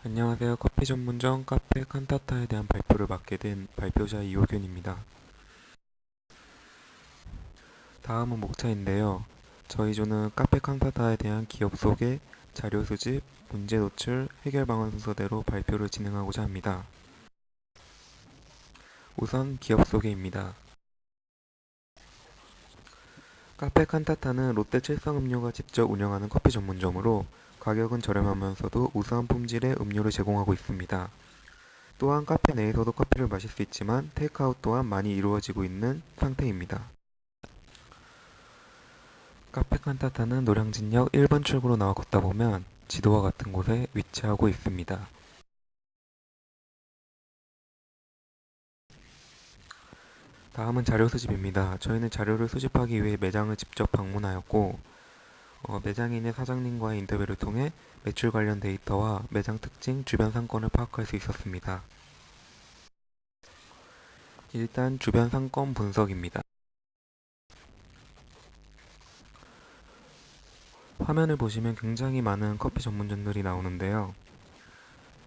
안녕하세요. 커피 전문점 카페 칸타타에 대한 발표를 맡게 된 발표자 이호균입니다. 다음은 목차인데요. 저희 조는 카페 칸타타에 대한 기업 소개, 자료 수집, 문제 노출, 해결 방안 순서대로 발표를 진행하고자 합니다. 우선 기업 소개입니다. 카페 칸타타는 롯데 칠성음료가 직접 운영하는 커피 전문점으로 가격은 저렴하면서도 우수한 품질의 음료를 제공하고 있습니다. 또한 카페 내에서도 커피를 마실 수 있지만 테이크아웃 또한 많이 이루어지고 있는 상태입니다. 카페 칸타타는 노량진역 1번 출구로 나와 걷다 보면 지도와 같은 곳에 위치하고 있습니다. 다음은 자료 수집입니다. 저희는 자료를 수집하기 위해 매장을 직접 방문하였고 매장인의 사장님과의 인터뷰를 통해 매출 관련 데이터와 매장 특징, 주변 상권을 파악할 수 있었습니다. 일단 주변 상권 분석입니다. 화면을 보시면 굉장히 많은 커피 전문점들이 나오는데요.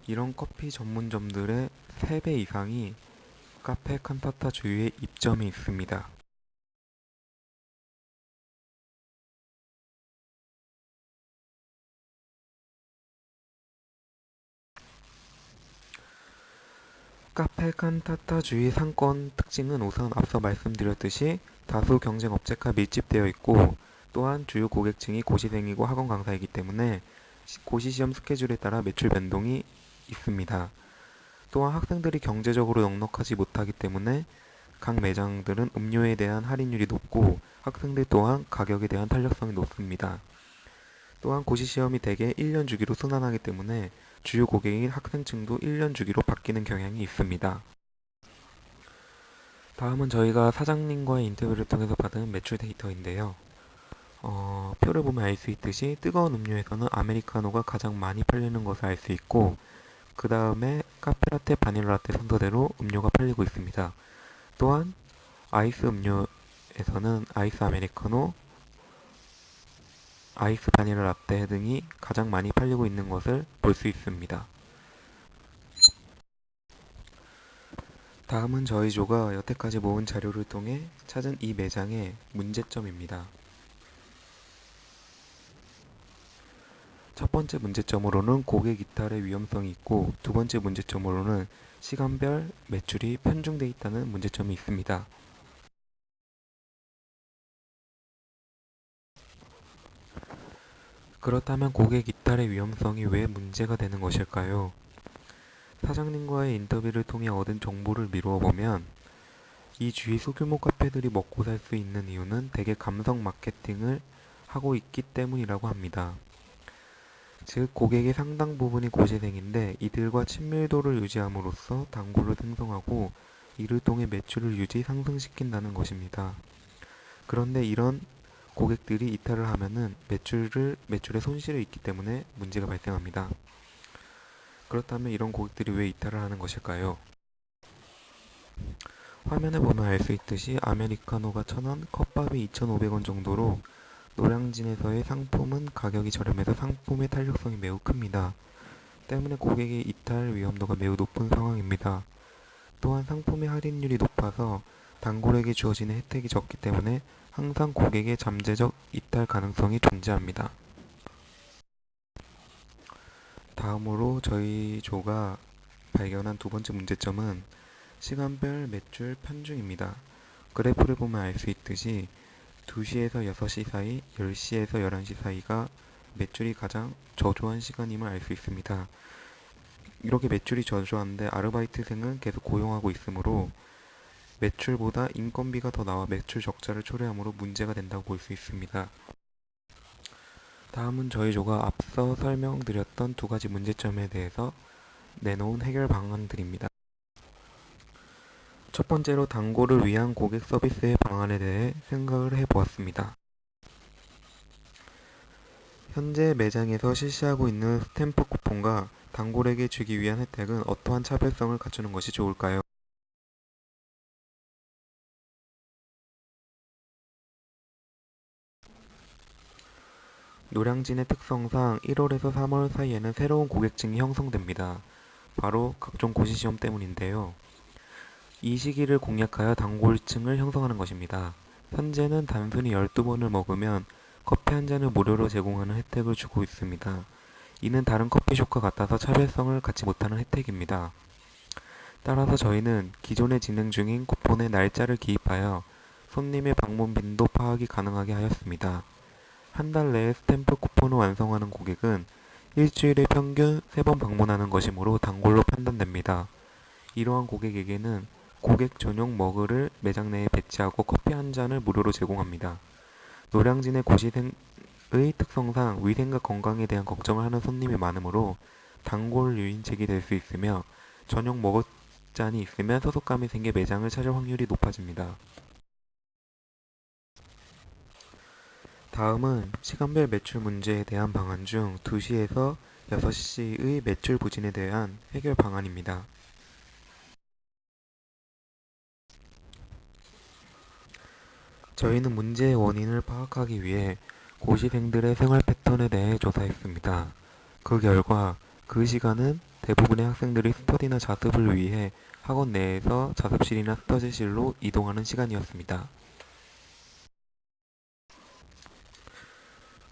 이런 커피 전문점들의 3배 이상이 카페 칸타타 주위에 입점이 있습니다. 카페 칸타타 주위 상권 특징은 우선 앞서 말씀드렸듯이 다수 경쟁 업체가 밀집되어 있고 또한 주요 고객층이 고시생이고 학원 강사이기 때문에 고시 시험 스케줄에 따라 매출 변동이 있습니다. 또한 학생들이 경제적으로 넉넉하지 못하기 때문에 각 매장들은 음료에 대한 할인율이 높고 학생들 또한 가격에 대한 탄력성이 높습니다. 또한 고시시험이 대개 1년 주기로 순환하기 때문에 주요 고객인 학생층도 1년 주기로 바뀌는 경향이 있습니다. 다음은 저희가 사장님과의 인터뷰를 통해서 받은 매출 데이터인데요. 표를 보면 알 수 있듯이 뜨거운 음료에서는 아메리카노가 가장 많이 팔리는 것을 알 수 있고 그 다음에 카페라테, 바닐라라테 순서대로 음료가 팔리고 있습니다. 또한 아이스 음료에서는 아이스 아메리카노, 아이스 바닐라 라떼 등이 가장 많이 팔리고 있는 것을 볼 수 있습니다. 다음은 저희 조가 여태까지 모은 자료를 통해 찾은 이 매장의 문제점입니다. 첫 번째 문제점으로는 고객 이탈의 위험성이 있고 두 번째 문제점으로는 시간별 매출이 편중돼 있다는 문제점이 있습니다. 그렇다면 고객 이탈의 위험성이 왜 문제가 되는 것일까요? 사장님과의 인터뷰를 통해 얻은 정보를 미루어 보면 이 주위 소규모 카페들이 먹고 살 수 있는 이유는 대개 감성 마케팅을 하고 있기 때문이라고 합니다. 즉, 고객의 상당 부분이 고시생인데 이들과 친밀도를 유지함으로써 단골을 생성하고 이를 통해 매출을 상승시킨다는 것입니다. 그런데 이런 고객들이 이탈을 하면은 매출에 손실이 있기 때문에 문제가 발생합니다. 그렇다면 이런 고객들이 왜 이탈을 하는 것일까요? 화면에 보면 알 수 있듯이 아메리카노가 1,000원, 컵밥이 2,500원 정도로 노량진에서의 상품은 가격이 저렴해서 상품의 탄력성이 매우 큽니다. 때문에 고객의 이탈 위험도가 매우 높은 상황입니다. 또한 상품의 할인율이 높아서 단골에게 주어지는 혜택이 적기 때문에 항상 고객의 잠재적 이탈 가능성이 존재합니다. 다음으로 저희 조가 발견한 두 번째 문제점은 시간별 매출 편중입니다. 그래프를 보면 알 수 있듯이 2시에서 6시 사이, 10시에서 11시 사이가 매출이 가장 저조한 시간임을 알 수 있습니다. 이렇게 매출이 저조한데 아르바이트생은 계속 고용하고 있으므로 매출보다 인건비가 더 나와 매출 적자를 초래하므로 문제가 된다고 볼 수 있습니다. 다음은 저희 조가 앞서 설명드렸던 두 가지 문제점에 대해서 내놓은 해결 방안들입니다. 첫 번째로 단골을 위한 고객 서비스의 방안에 대해 생각을 해보았습니다. 현재 매장에서 실시하고 있는 스탬프 쿠폰과 단골에게 주기 위한 혜택은 어떠한 차별성을 갖추는 것이 좋을까요? 노량진의 특성상 1월에서 3월 사이에는 새로운 고객층이 형성됩니다. 바로 각종 고시시험 때문인데요. 이 시기를 공략하여 단골층을 형성하는 것입니다. 현재는 단순히 12번을 먹으면 커피 한 잔을 무료로 제공하는 혜택을 주고 있습니다. 이는 다른 커피숍과 같아서 차별성을 갖지 못하는 혜택입니다. 따라서 저희는 기존에 진행 중인 쿠폰에 날짜를 기입하여 손님의 방문 빈도 파악이 가능하게 하였습니다. 한 달 내에 스탬프 쿠폰을 완성하는 고객은 일주일에 평균 3번 방문하는 것이므로 단골로 판단됩니다. 이러한 고객에게는 고객 전용 머그를 매장 내에 배치하고 커피 한 잔을 무료로 제공합니다. 노량진의 고시생의 특성상 위생과 건강에 대한 걱정을 하는 손님이 많으므로 단골 유인책이 될 수 있으며 전용 머그잔이 있으면 소속감이 생겨 매장을 찾을 확률이 높아집니다. 다음은 시간별 매출 문제에 대한 방안 중 2시에서 6시의 매출 부진에 대한 해결 방안입니다. 저희는 문제의 원인을 파악하기 위해 고시생들의 생활 패턴에 대해 조사했습니다. 그 결과 그 시간은 대부분의 학생들이 스터디나 자습을 위해 학원 내에서 자습실이나 스터디실로 이동하는 시간이었습니다.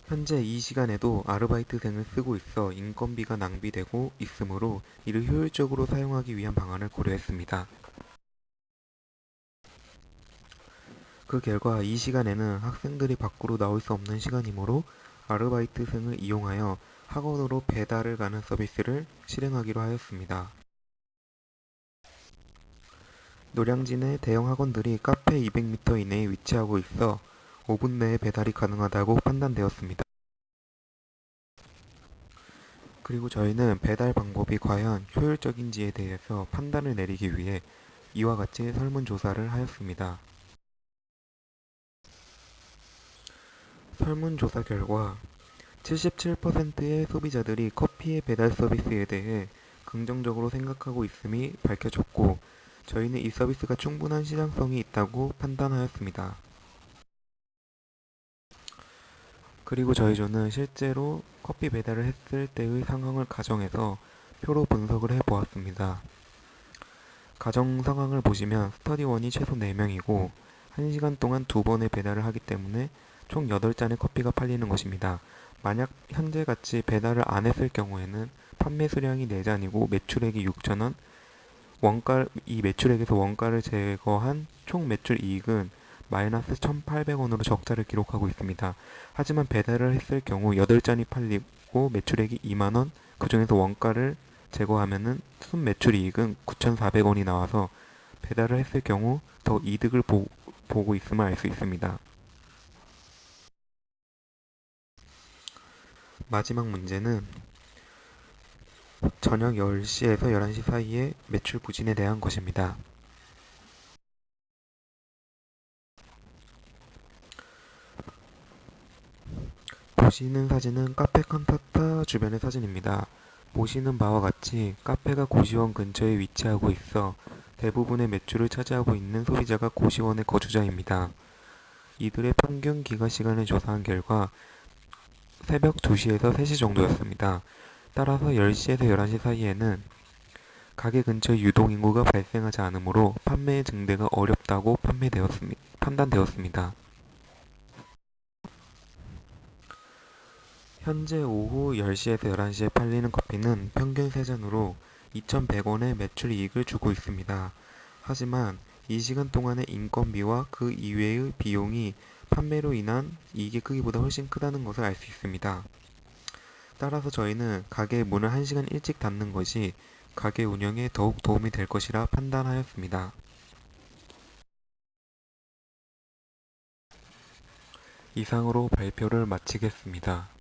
현재 이 시간에도 아르바이트생을 쓰고 있어 인건비가 낭비되고 있으므로 이를 효율적으로 사용하기 위한 방안을 고려했습니다. 그 결과 이 시간에는 학생들이 밖으로 나올 수 없는 시간이므로 아르바이트생을 이용하여 학원으로 배달을 가는 서비스를 실행하기로 하였습니다. 노량진의 대형 학원들이 카페 200m 이내에 위치하고 있어 5분 내에 배달이 가능하다고 판단되었습니다. 그리고 저희는 배달 방법이 과연 효율적인지에 대해서 판단을 내리기 위해 이와 같이 설문조사를 하였습니다. 설문조사 결과 77%의 소비자들이 커피의 배달 서비스에 대해 긍정적으로 생각하고 있음이 밝혀졌고, 저희는 이 서비스가 충분한 시장성이 있다고 판단하였습니다. 그리고 저희 조는 실제로 커피 배달을 했을 때의 상황을 가정해서 표로 분석을 해보았습니다. 가정 상황을 보시면 스터디원이 최소 4명이고 1시간 동안 2번의 배달을 하기 때문에 총 8잔의 커피가 팔리는 것입니다. 만약 현재같이 배달을 안 했을 경우에는 판매 수량이 4잔이고 매출액이 6,000원, 이 매출액에서 원가를 제거한 총 매출 이익은 마이너스 1,800원으로 적자를 기록하고 있습니다. 하지만 배달을 했을 경우 8잔이 팔리고 매출액이 2만원, 그 중에서 원가를 제거하면은 순 매출 이익은 9,400원이 나와서 배달을 했을 경우 더 이득을 보고 있음을 알 수 있습니다. 마지막 문제는 저녁 10시에서 11시 사이에 매출 부진에 대한 것입니다. 보시는 사진은 카페 칸타타 주변의 사진입니다. 보시는 바와 같이 카페가 고시원 근처에 위치하고 있어 대부분의 매출을 차지하고 있는 소비자가 고시원의 거주자입니다. 이들의 평균 기가 시간을 조사한 결과 새벽 2시에서 3시 정도였습니다. 따라서 10시에서 11시 사이에는 가게 근처 유동인구가 발생하지 않으므로 판매의 증대가 어렵다고 판단되었습니다. 현재 오후 10시에서 11시에 팔리는 커피는 평균 3잔으로 2,100원의 매출 이익을 주고 있습니다. 하지만 이 시간 동안의 인건비와 그 이외의 비용이 판매로 인한 이익의 크기보다 훨씬 크다는 것을 알 수 있습니다. 따라서 저희는 가게의 문을 1시간 일찍 닫는 것이 가게 운영에 더욱 도움이 될 것이라 판단하였습니다. 이상으로 발표를 마치겠습니다.